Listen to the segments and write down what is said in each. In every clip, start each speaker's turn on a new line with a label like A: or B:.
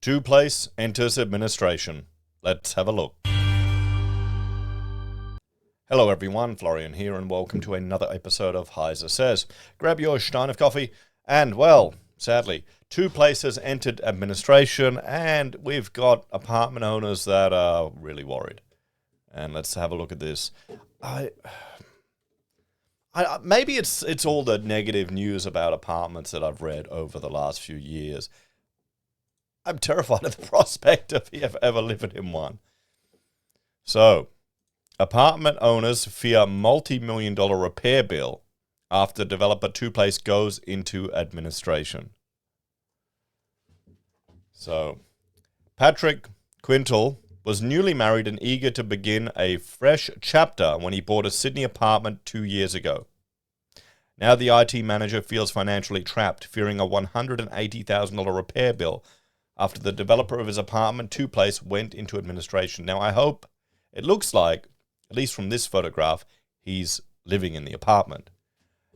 A: Toplace enters administration. Let's have a look. Hello everyone, Florian here, and welcome to another episode of HeiseSays. Grab your stein of coffee, and well, sadly, Toplace has entered administration, and we've got apartment owners that are really worried. And let's have a look at this. Maybe it's all the negative news about apartments that I've read over the last few years. I'm terrified of the prospect of ever living in one. So, apartment owners fear multi-million-dollar repair bill after developer Toplace goes into administration. So, Patrick Quintal was newly married and eager to begin a fresh chapter when he bought a Sydney apartment 2 years ago. Now the IT manager feels financially trapped, fearing a $180,000 repair bill after the developer of his apartment, Toplace, went into administration. Now it looks like, at least from this photograph, he's living in the apartment.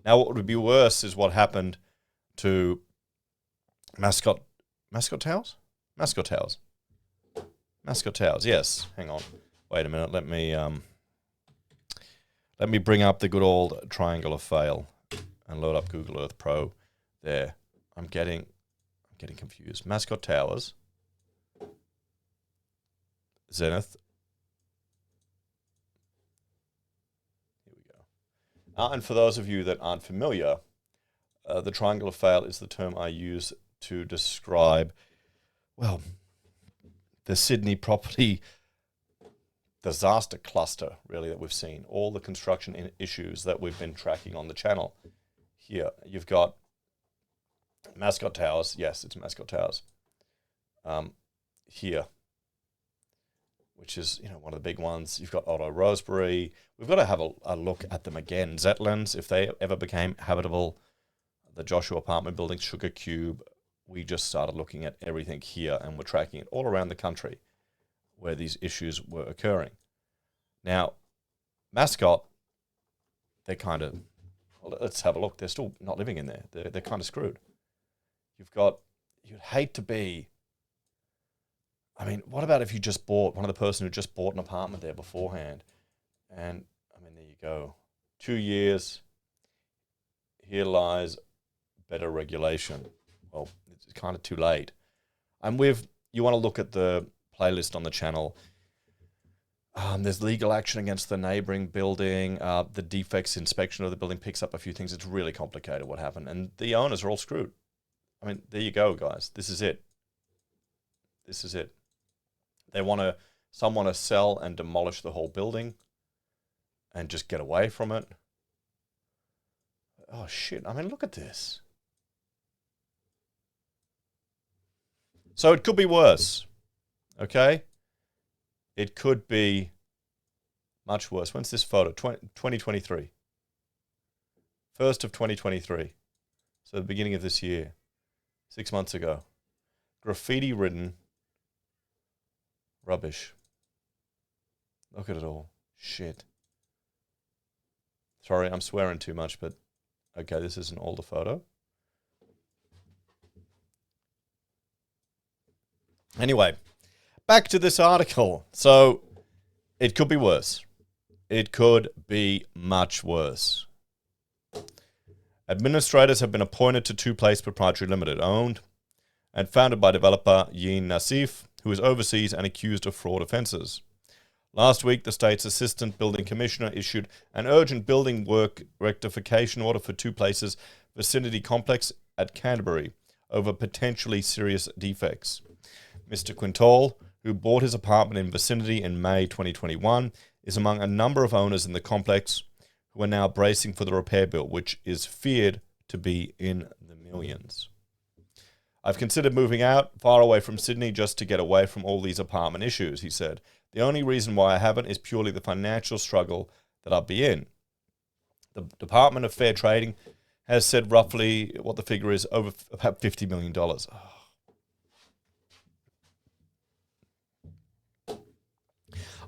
A: Now what would be worse is what happened to Mascot Towers, yes. Hang on. Wait a minute. Let me bring up the good old triangle of fail and load up Google Earth Pro. There. I'm getting confused. Mascot Towers. Zenith. Here we go. And for those of you that aren't familiar, the triangle of fail is the term I use to describe, well, the Sydney property disaster cluster, really, that we've seen. All the construction issues that we've been tracking on the channel. Here, you've got Mascot Towers. Yes, it's Mascot Towers. Here, which is, one of the big ones. You've got Otto Rosebery. We've got to have a look at them again. Zetlands, if they ever became habitable. The Joshua apartment building, Sugar Cube. We just started looking at everything here, and we're tracking it all around the country where these issues were occurring. Now, Mascot, they're kind of, well, let's have a look. They're still not living in there. They're kind of screwed. You'd hate to be, what about if you just bought, one of the person who just bought an apartment there beforehand? And, there you go. 2 years, here lies better regulation. Well, it's kind of too late. And you want to look at the playlist on the channel. There's legal action against the neighboring building. The defects inspection of the building picks up a few things. It's really complicated what happened. And the owners are all screwed. There you go, guys. This is it. Some want to sell and demolish the whole building and just get away from it. Oh, shit. Look at this. So it could be worse, okay? It could be much worse. When's this photo? 2023. 1st of 2023. So the beginning of this year. 6 months ago. Graffiti-ridden rubbish. Look at it all. Shit. Sorry, I'm swearing too much, but okay, this is an older photo. Anyway, back to this article. So, it could be worse. It could be much worse. Administrators have been appointed to Toplace Proprietary Limited, owned and founded by developer Yin Nassif, who is overseas and accused of fraud offences. Last week, the state's Assistant Building Commissioner issued an urgent building work rectification order for Toplace's vicinity complex at Canterbury over potentially serious defects. Mr. Quintal, who bought his apartment in vicinity in May 2021, is among a number of owners in the complex who are now bracing for the repair bill, which is feared to be in the millions. I've considered moving out far away from Sydney just to get away from all these apartment issues, he said. The only reason why I haven't is purely the financial struggle that I'll be in. The Department of Fair Trading has said roughly what the figure is, over about $50 million. Oh.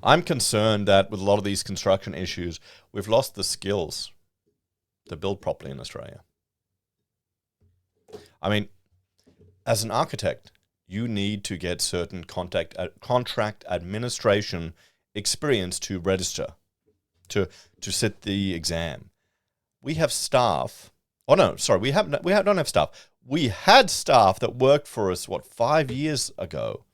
A: I'm concerned that with a lot of these construction issues, we've lost the skills to build properly in Australia. I mean, as an architect, you need to get certain contract administration experience to register, to sit the exam. We have staff. Oh no, sorry, don't have staff. We had staff that worked for us 5 years ago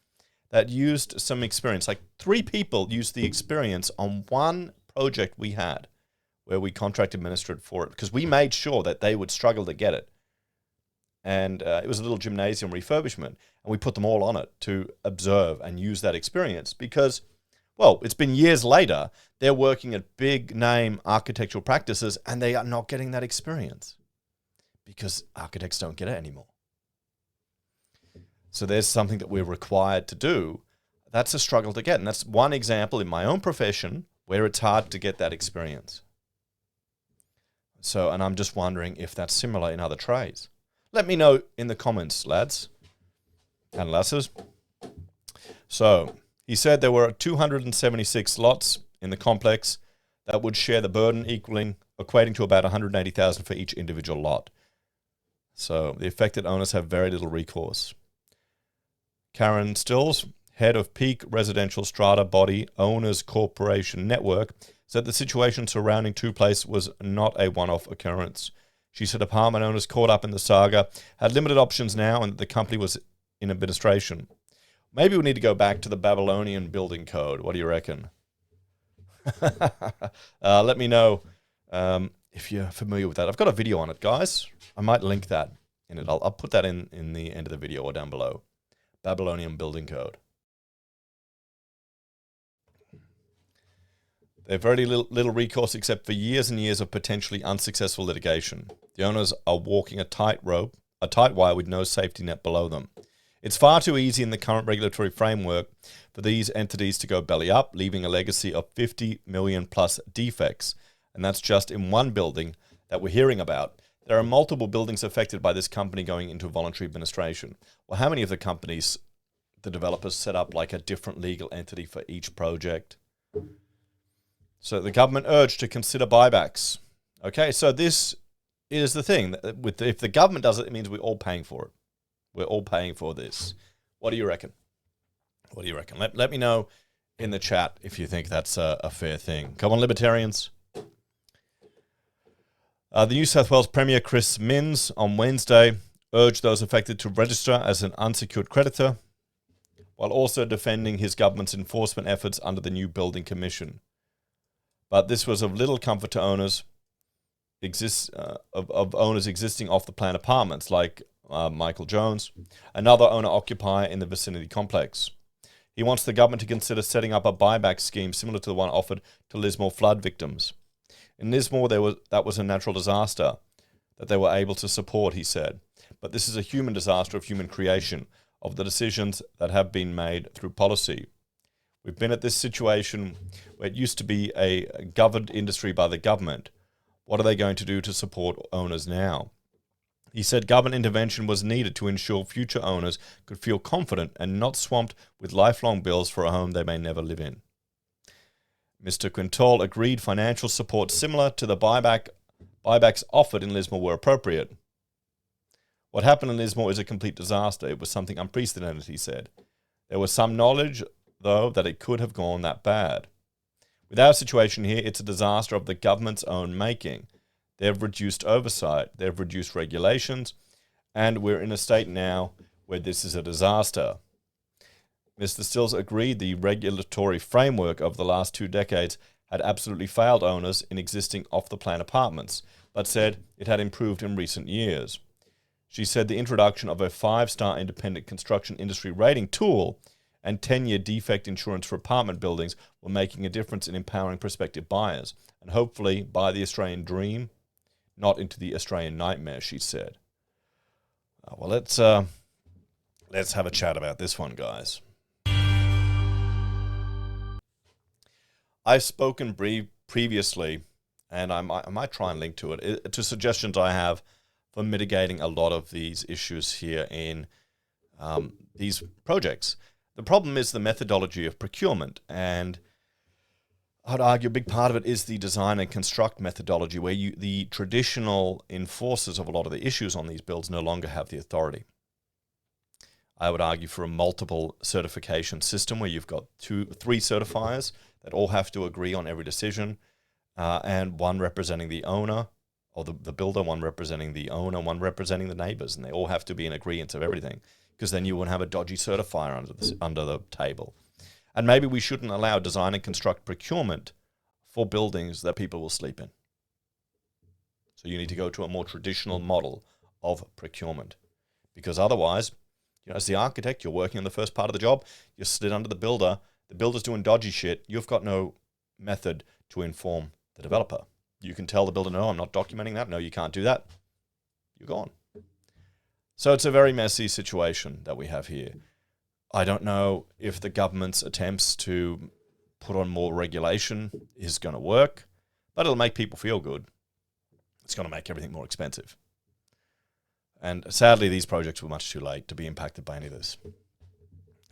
A: that used some experience. Like 3 people used the experience on one project we had where we contract administered for it because we made sure that they would struggle to get it. And it was a little gymnasium refurbishment, and we put them all on it to observe and use that experience because, well, it's been years later, they're working at big name architectural practices and they are not getting that experience because architects don't get it anymore. So there's something that we're required to do. That's a struggle to get. And that's one example in my own profession where it's hard to get that experience. So, and I'm just wondering if that's similar in other trades. Let me know in the comments, lads and lasses. So he said there were 276 lots in the complex that would share the burden, equating to about $180,000 for each individual lot. So the affected owners have very little recourse. Karen Stills, head of Peak Residential Strata Body Owners Corporation Network, said the situation surrounding Toplace was not a one-off occurrence. She said apartment owners caught up in the saga had limited options now and that the company was in administration. Maybe we need to go back to the Babylonian building code. What do you reckon? Let me know if you're familiar with that. I've got a video on it, guys. I might link that in it. I'll put that in the end of the video or down below. Babylonian building code. They have very little recourse except for years and years of potentially unsuccessful litigation. The owners are walking a tight wire with no safety net below them. It's far too easy in the current regulatory framework for these entities to go belly up, leaving a legacy of 50 million plus defects. And that's just in one building that we're hearing about. There are multiple buildings affected by this company going into voluntary administration. Well, how many of the companies, the developers, set up like a different legal entity for each project? So the government urged to consider buybacks. Okay, so this is the thing. If the government does it, it means we're all paying for it. We're all paying for this. What do you reckon? What do you reckon? Let me know in the chat if you think that's a fair thing. Come on, libertarians. The New South Wales Premier Chris Minns on Wednesday urged those affected to register as an unsecured creditor, while also defending his government's enforcement efforts under the new Building Commission. But this was of little comfort to owners of owners existing off-the-plan apartments, like Michael Jones, another owner-occupier in the vicinity complex. He wants the government to consider setting up a buyback scheme similar to the one offered to Lismore flood victims. In Lismore, that was a natural disaster that they were able to support, he said. But this is a human disaster of human creation, of the decisions that have been made through policy. We've been at this situation where it used to be a governed industry by the government. What are they going to do to support owners now? He said government intervention was needed to ensure future owners could feel confident and not swamped with lifelong bills for a home they may never live in. Mr. Quintal agreed financial support similar to the buybacks offered in Lismore were appropriate. What happened in Lismore is a complete disaster. It was something unprecedented, he said. There was some knowledge, though, that it could have gone that bad. With our situation here, it's a disaster of the government's own making. They've reduced oversight, they've reduced regulations, and we're in a state now where this is a disaster. Mr. Stills agreed the regulatory framework of the last 2 decades had absolutely failed owners in existing off-the-plan apartments, but said it had improved in recent years. She said the introduction of a 5-star independent construction industry rating tool and 10-year defect insurance for apartment buildings were making a difference in empowering prospective buyers, and hopefully buy the Australian dream, not into the Australian nightmare, she said. Well, let's have a chat about this one, guys. I've spoken previously, and I might try and link to it, to suggestions I have for mitigating a lot of these issues here in these projects. The problem is the methodology of procurement, and I'd argue a big part of it is the design and construct methodology, where the traditional enforcers of a lot of the issues on these builds no longer have the authority. I would argue for a multiple certification system where you've got 2, 3 certifiers that all have to agree on every decision, and one representing the owner, or the builder, one representing the owner, one representing the neighbors, and they all have to be in agreement of everything, because then you wouldn't have a dodgy certifier under the table. And maybe we shouldn't allow design and construct procurement for buildings that people will sleep in. So you need to go to a more traditional model of procurement, because otherwise, as the architect, you're working on the first part of the job, you sit under the builder's doing dodgy shit, you've got no method to inform the developer. You can tell the builder, no, I'm not documenting that, no, you can't do that, you're gone. So it's a very messy situation that we have here. I don't know if the government's attempts to put on more regulation is going to work, but it'll make people feel good. It's going to make everything more expensive. And sadly, these projects were much too late to be impacted by any of this.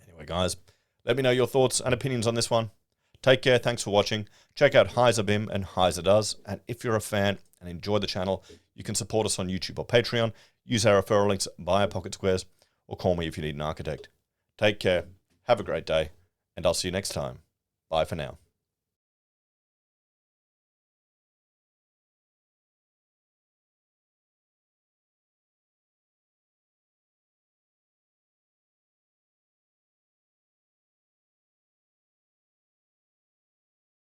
A: Anyway, guys, let me know your thoughts and opinions on this one. Take care. Thanks for watching. Check out Heise BIM and Heise Does. And if you're a fan and enjoy the channel, you can support us on YouTube or Patreon. Use our referral links, buy our pocket squares, or call me if you need an architect. Take care. Have a great day. And I'll see you next time. Bye for now.